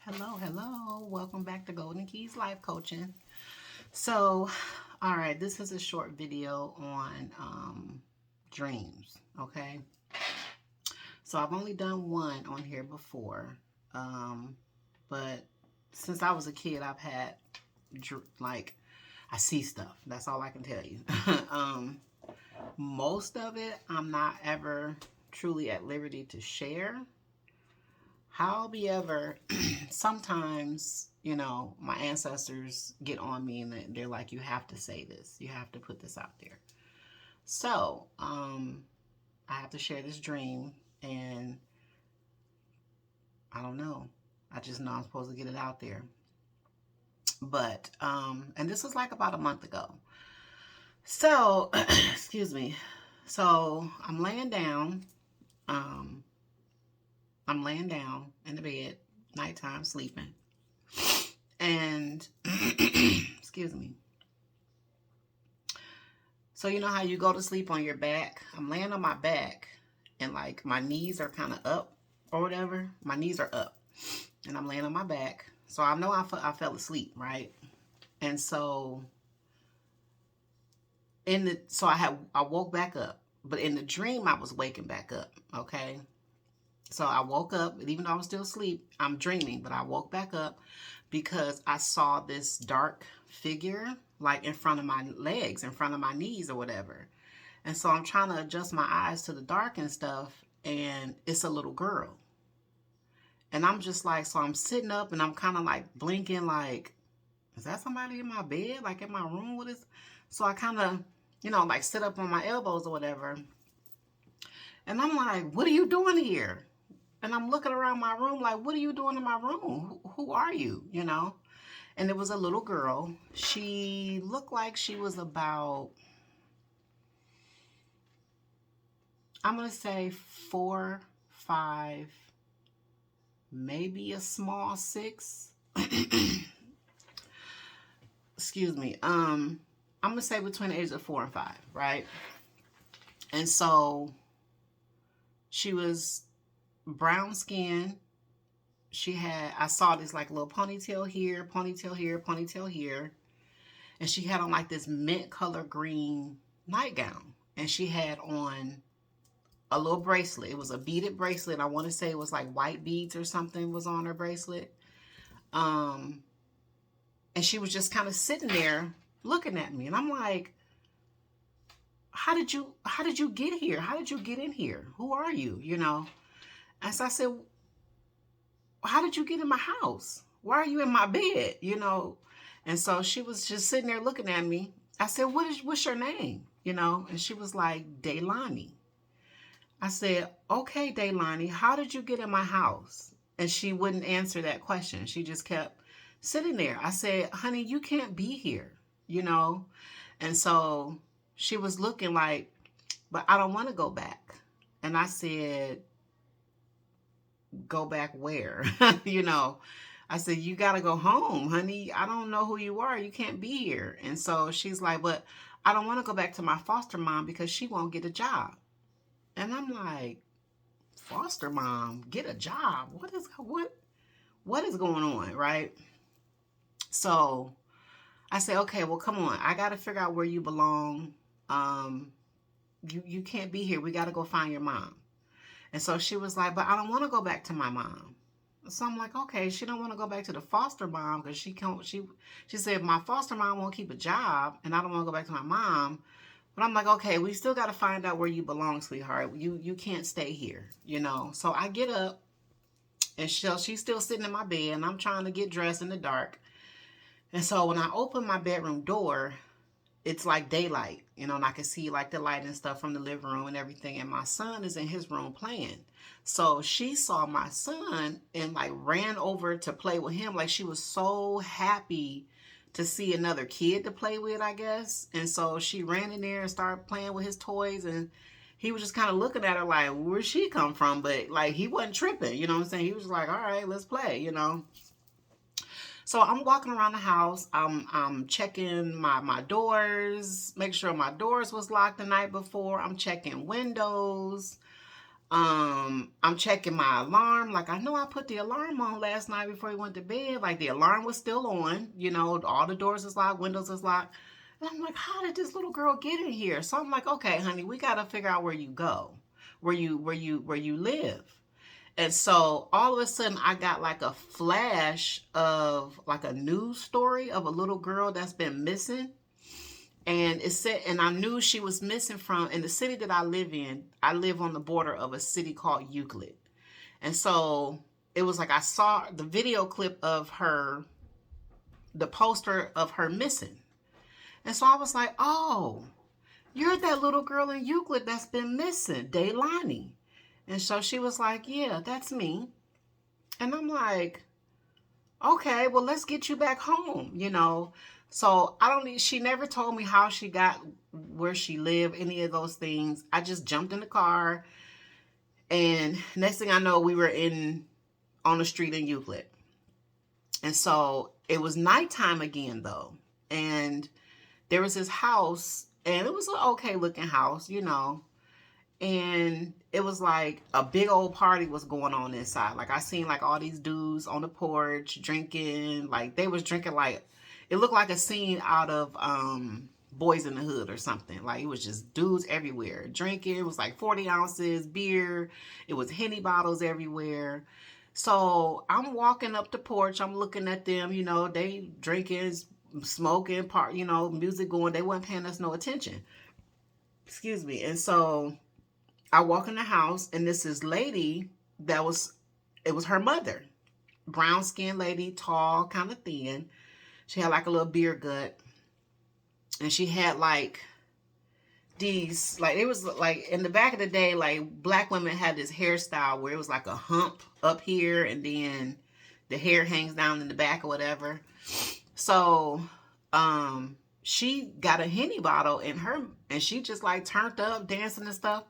Hello. Welcome back to Golden Keys Life Coaching. So, all right, this is a short video on dreams. Okay, so I've only done one on here before, um, but since I was a kid, I've had like I see stuff. That's all I can tell you. um, most of it, I'm not ever truly at liberty to share. However, sometimes, my ancestors get on me and they're like, you have to say this. You have to put this out there. So, I have to share this dream and I don't know. I just know I'm supposed to get it out there. But, and this was like about a month ago. So, excuse me. So I'm laying down. Um, I'm laying down in the bed, nighttime, sleeping. And excuse me. So you know how you go to sleep on your back? I'm laying on my back and like my knees are kind of up or whatever. My knees are up and I'm laying on my back. So I know I fell asleep, right? And so I woke back up, but in the dream I was waking back up, okay? So I woke up, even though I was still asleep, I'm dreaming, but I woke back up because I saw this dark figure like in front of my legs, in front of my knees or whatever. And so I'm trying to adjust my eyes to the dark and stuff, and it's a little girl. And I'm just like, so I'm sitting up and I'm kind of like blinking, like, is that somebody in my bed? Like in my room? What is. So I kind of, like sit up on my elbows or whatever. And I'm like, what are you doing here? And I'm looking around my room like, what are you doing in my room? Who are you? And it was a little girl. She looked like she was about, I'm going to say 4, 5, maybe a small 6. Excuse me. I'm going to say between the ages of 4 and 5, right? And so she was brown skin. I saw this like little ponytail here, ponytail here, ponytail here. And she had on like this mint color green nightgown. And she had on a little bracelet. It was a beaded bracelet. I want to say it was like white beads or something was on her bracelet. And she was just kind of sitting there looking at me. And I'm like, how did you get here? How did you get in here? Who are you? And so I said, how did you get in my house? Why are you in my bed? And so she was just sitting there looking at me. I said, what's your name? And she was like, Daylani. I said, okay, Daylani, how did you get in my house? And she wouldn't answer that question. She just kept sitting there. I said, honey, you can't be here, And so she was looking like, but I don't want to go back. And I said, go back where? I said, you got to go home, honey. I don't know who you are. You can't be here. And so she's like, but I don't want to go back to my foster mom because she won't get a job. And I'm like, foster mom, get a job? What is going on, right? So I said, okay, well, come on. I got to figure out where you belong. You can't be here. We got to go find your mom. And so she was like, but I don't want to go back to my mom. So I'm like, okay, she don't want to go back to the foster mom because she said my foster mom won't keep a job and I don't want to go back to my mom. But I'm like, okay, we still got to find out where you belong, sweetheart. You can't stay here, So I get up and she's still sitting in my bed and I'm trying to get dressed in the dark. And so when I open my bedroom door, it's like daylight, and I can see like the light and stuff from the living room and everything. And my son is in his room playing. So she saw my son and like ran over to play with him. Like she was so happy to see another kid to play with, I guess. And so she ran in there and started playing with his toys. And he was just kind of looking at her like, where'd she come from? But like he wasn't tripping, you know what I'm saying? He was like, all right, let's play, So I'm walking around the house. I'm checking my doors, make sure my doors was locked the night before. I'm checking windows. I'm checking my alarm. Like, I know I put the alarm on last night before he went to bed. Like, the alarm was still on. You know, all the doors is locked, windows is locked. And I'm like, how did this little girl get in here? So I'm like, okay, honey, we got to figure out where you go, where you live. And so all of a sudden, I got like a flash of like a news story of a little girl that's been missing. And it said, and I knew she was missing from in the city that I live in. I live on the border of a city called Euclid. And so it was like I saw the video clip of her, the poster of her missing. And so I was like, oh, you're that little girl in Euclid that's been missing, Daylani. And so she was like, yeah, that's me. And I'm like, okay, well, let's get you back home, you know. So I don't need, she never told me how she got where she lived, any of those things. I just jumped in the car, and next thing I know, we were on the street in Euclid. And so it was nighttime again, though. And there was this house, and it was an okay looking house, you know. And it was like a big old party was going on inside. Like, I seen like all these dudes on the porch drinking. Like, they was drinking like, it looked like a scene out of Boys in the Hood or something. Like, it was just dudes everywhere drinking. It was like 40 ounces beer. It was Henny bottles everywhere. So I'm walking up the porch. I'm looking at them, you know, they drinking, smoking, you know, music going. They weren't paying us no attention. Excuse me. And so I walk in the house, and this lady it was her mother. Brown skinned lady, tall, kind of thin. She had like a little beer gut. And she had like these, like, it was like in the back of the day, like black women had this hairstyle where it was like a hump up here, and then the hair hangs down in the back or whatever. So, she got a Henny bottle in her, and she just like turned up, dancing and stuff.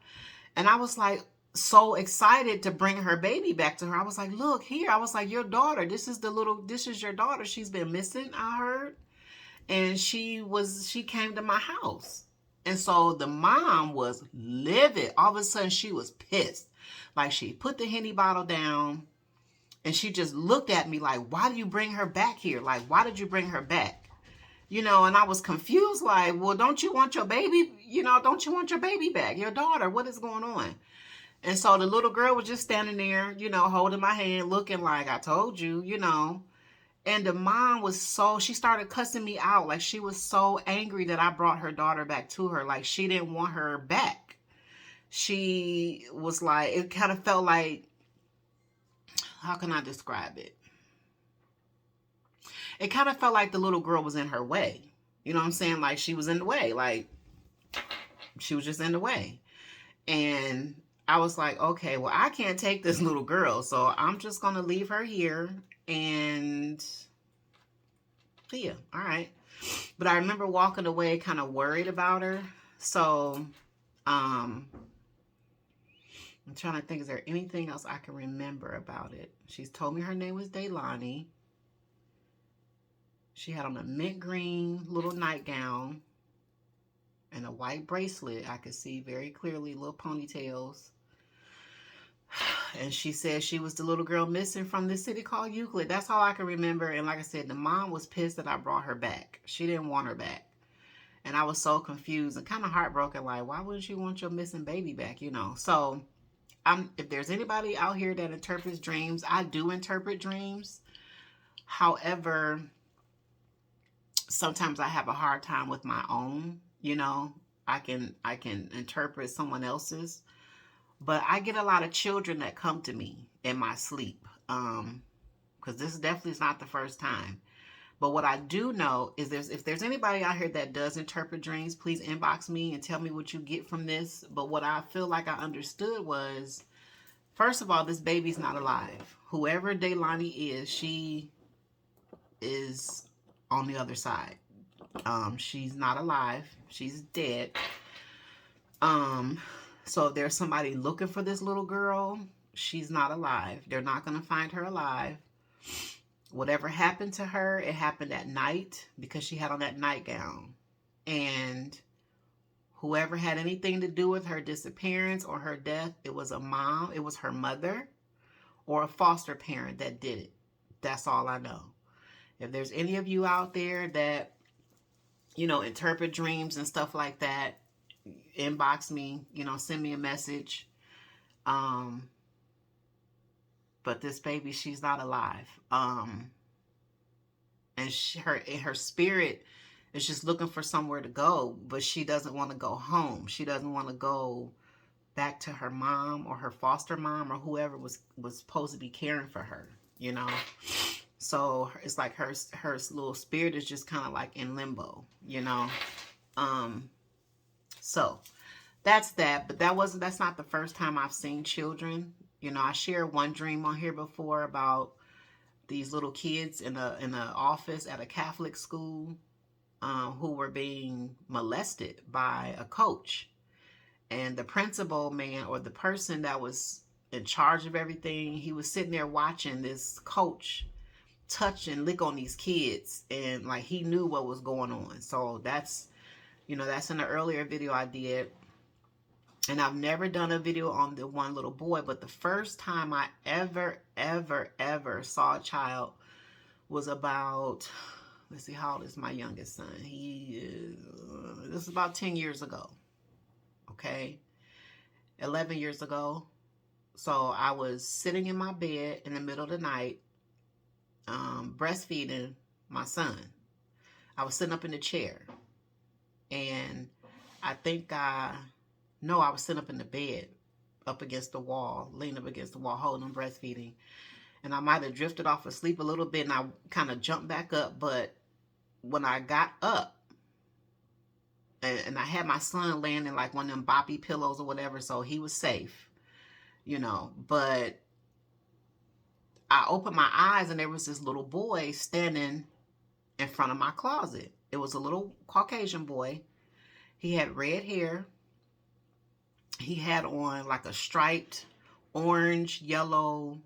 And I was like so excited to bring her baby back to her. I was like, look here. I was like, your daughter, this is your daughter. She's been missing, I heard. And she came to my house. And so the mom was livid. All of a sudden she was pissed. Like, she put the Henny bottle down, and she just looked at me like, why do you bring her back here? Like, why did you bring her back? You know, and I was confused, like, well, don't you want your baby, you know, don't you want your baby back, your daughter? What is going on? And so the little girl was just standing there, you know, holding my hand, looking like, I told you, you know. And the mom she started cussing me out. Like, she was so angry that I brought her daughter back to her. Like, she didn't want her back. She was like, it kind of felt like, how can I describe it? It kind of felt like the little girl was in her way. You know what I'm saying? Like, she was in the way. Like, she was just in the way. And I was like, okay, well, I can't take this little girl, so I'm just going to leave her here. And yeah, all right. But I remember walking away kind of worried about her. So, I'm trying to think, is there anything else I can remember about it? She's told me her name was Daylani. She had on a mint green little nightgown and a white bracelet. I could see very clearly, little ponytails. And she said she was the little girl missing from this city called Euclid. That's all I can remember. And like I said, the mom was pissed that I brought her back. She didn't want her back. And I was so confused and kind of heartbroken. Like, why wouldn't you want your missing baby back, you know? So, if there's anybody out here that interprets dreams, I do interpret dreams. However, sometimes I have a hard time with my own, you know. I can interpret someone else's. But I get a lot of children that come to me in my sleep. Because this definitely is not the first time. But what I do know is if there's anybody out here that does interpret dreams, please inbox me and tell me what you get from this. But what I feel like I understood was, first of all, this baby's not alive. Whoever Daylani is, she is on the other side. She's not alive. She's dead. So if there's somebody looking for this little girl, she's not alive. They're not going to find her alive. Whatever happened to her, it happened at night because she had on that nightgown. And Whoever had anything to do with her disappearance or her death, it was a mom, it was her mother, or a foster parent that did it. That's all I know. If there's any of you out there that, interpret dreams and stuff like that, inbox me, send me a message. But this baby, she's not alive. And her spirit is just looking for somewhere to go, but she doesn't want to go home. She doesn't want to go back to her mom or her foster mom or whoever was supposed to be caring for her, So it's like her little spirit is just kind of like in limbo, So that's that. But that's not the first time I've seen children. I shared one dream on here before about these little kids in a office at a Catholic school who were being molested by a coach. And the principal man, or the person that was in charge of everything, he was sitting there watching this coach touch and lick on these kids, and like he knew what was going on. So that's that's in the earlier video I did. And I've never done a video on the one little boy, but the first time I ever saw a child was about, let's see, how old is my youngest son? This is about 10 years ago. Okay. 11 years ago. So I was sitting in my bed in the middle of the night, breastfeeding my son. I was sitting up in the chair, and I was sitting up in the bed, up against the wall, leaning up against the wall, holding him, breastfeeding. And I might have drifted off asleep a little bit, and I kind of jumped back up. But when I got up, and I had my son laying in like one of them boppy pillows or whatever, so he was safe, But I opened my eyes, and there was this little boy standing in front of my closet. It was a little Caucasian boy. He had red hair. He had on like a striped orange, yellow,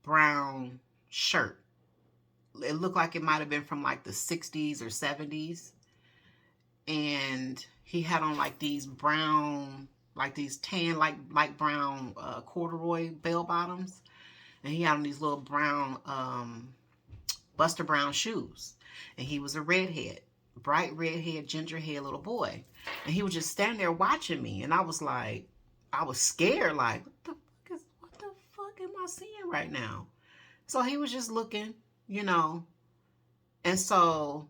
brown shirt. It looked like it might have been from like the 60s or 70s. And he had on like these brown, like these tan, light brown corduroy bell bottoms. And he had on these little brown, Buster Brown shoes. And he was a redhead, bright redhead, ginger hair little boy. And he was just standing there watching me. And I was scared, like, what the fuck am I seeing right now? So he was just looking, And so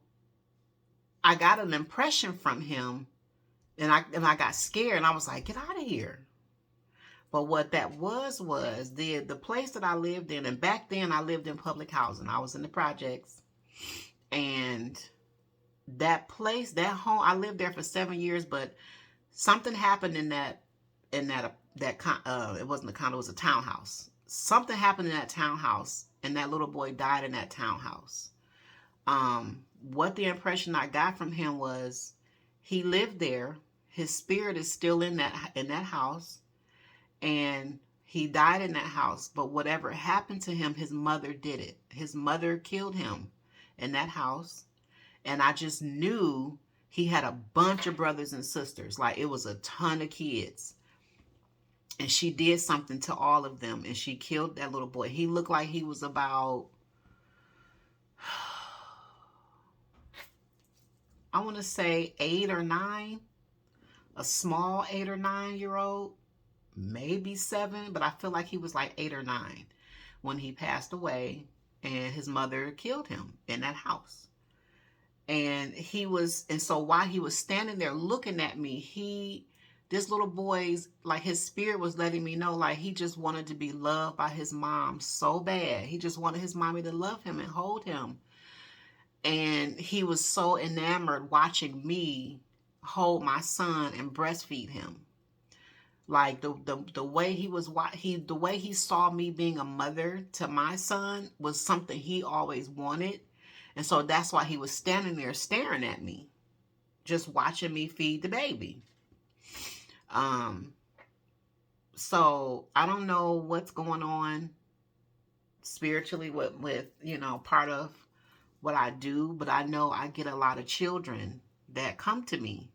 I got an impression from him, and I got scared, and I was like, get out of here. But what that was the place that I lived in, and back then I lived in public housing. I was in the projects, and that place, that home, I lived there for 7 years, but something happened in that it wasn't a condo, it was a townhouse. Something happened in that townhouse, and that little boy died in that townhouse. What the impression I got from him was he lived there. His spirit is still in that house, and he died in that house. But whatever happened to him, his mother did it. His mother killed him in that house. And I just knew he had a bunch of brothers and sisters. Like, it was a ton of kids. And she did something to all of them, and she killed that little boy. He looked like he was about, I want to say 8 or 9, a small 8 or 9-year-old, maybe 7, but I feel like he was like 8 or 9 when he passed away, and his mother killed him in that house. And so while he was standing there looking at me, this little boy's, like, his spirit was letting me know, like, he just wanted to be loved by his mom so bad. He just wanted his mommy to love him and hold him. And he was so enamored watching me hold my son and breastfeed him. Like, the way the way he saw me being a mother to my son was something he always wanted. And so that's why he was standing there staring at me, just watching me feed the baby. So I don't know what's going on spiritually with part of what I do, but I know I get a lot of children that come to me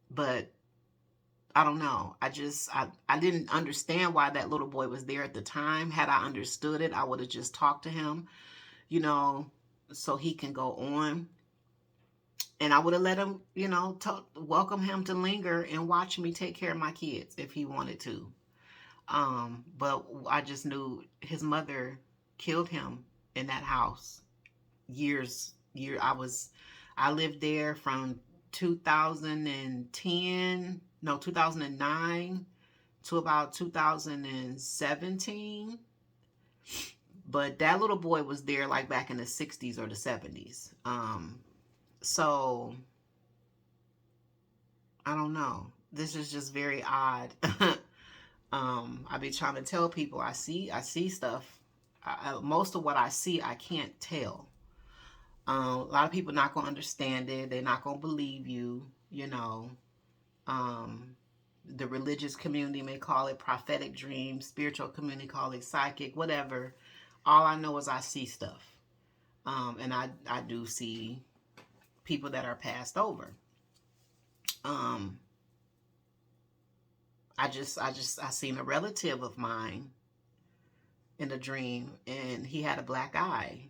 But I don't know. I didn't understand why that little boy was there at the time. Had I understood it, I would have just talked to him, you know, so he can go on. And I would have let him, welcome him to linger and watch me take care of my kids if he wanted to. But I just knew his mother killed him in that house. I lived there from 2009 to about 2017. But that little boy was there like back in the 60s or the 70s. So I don't know. This is just very odd. I be trying to tell people I see stuff. Most of what I see, I can't tell. A lot of people not gonna understand it. They're not gonna believe you. The religious community may call it prophetic dreams. Spiritual community call it psychic. Whatever. All I know is I see stuff, and I do see people that are passed over. I seen a relative of mine in a dream, and he had a black eye,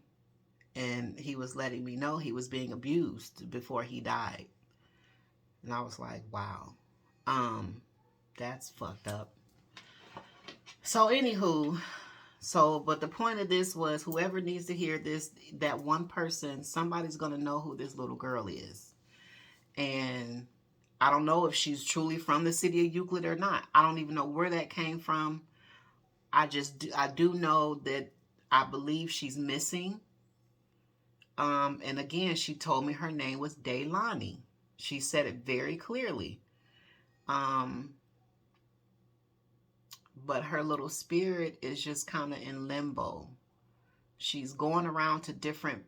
and he was letting me know he was being abused before he died. And I was like, wow, that's fucked up. So anywho, but the point of this was, whoever needs to hear this, that one person, somebody's going to know who this little girl is. And I don't know if she's truly from the city of Euclid or not. I don't even know where that came from. I do know that I believe she's missing. And again, she told me her name was Daylani. She said it very clearly. But her little spirit is just kind of in limbo. She's going around to different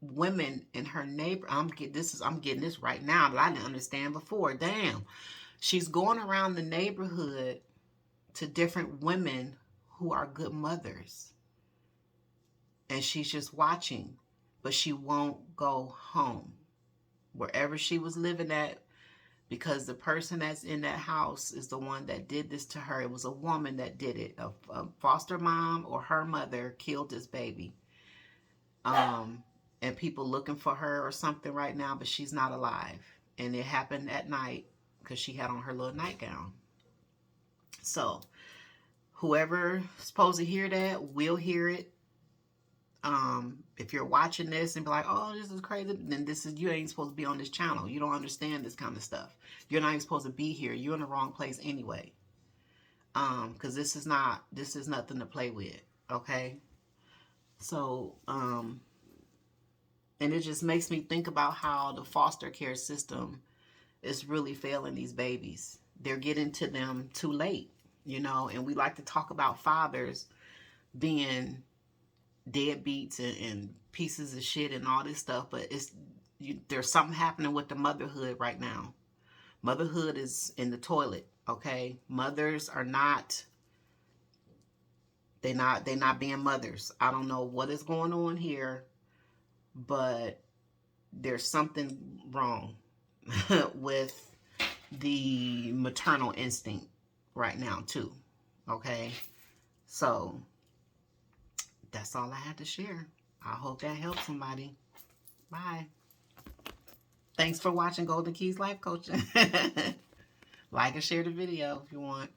women in her neighbor. I'm getting this right now that I didn't understand before. Damn. She's going around the neighborhood to different women who are good mothers. And she's just watching, but she won't go home. Wherever she was living at, because the person that's in that house is the one that did this to her. It was a woman that did it. A foster mom or her mother killed this baby. And people looking for her or something right now, but she's not alive. And it happened at night because she had on her little nightgown. So whoever's supposed to hear that will hear it. If you're watching this and be like, oh, this is crazy, then you ain't supposed to be on this channel. You don't understand this kind of stuff. You're not even supposed to be here. You're in the wrong place anyway. Because this is nothing to play with. Okay. So, and it just makes me think about how the foster care system is really failing these babies. They're getting to them too late, and we like to talk about fathers being deadbeats and pieces of shit and all this stuff, but there's something happening with the motherhood right now. Motherhood is in the toilet. Okay, mothers are not. They're not being mothers. I don't know what is going on here, but there's something wrong with the maternal instinct right now too. Okay, so that's all I had to share. I hope that helps somebody. Bye. Thanks for watching Golden Keys Life Coaching. Like and share the video if you want.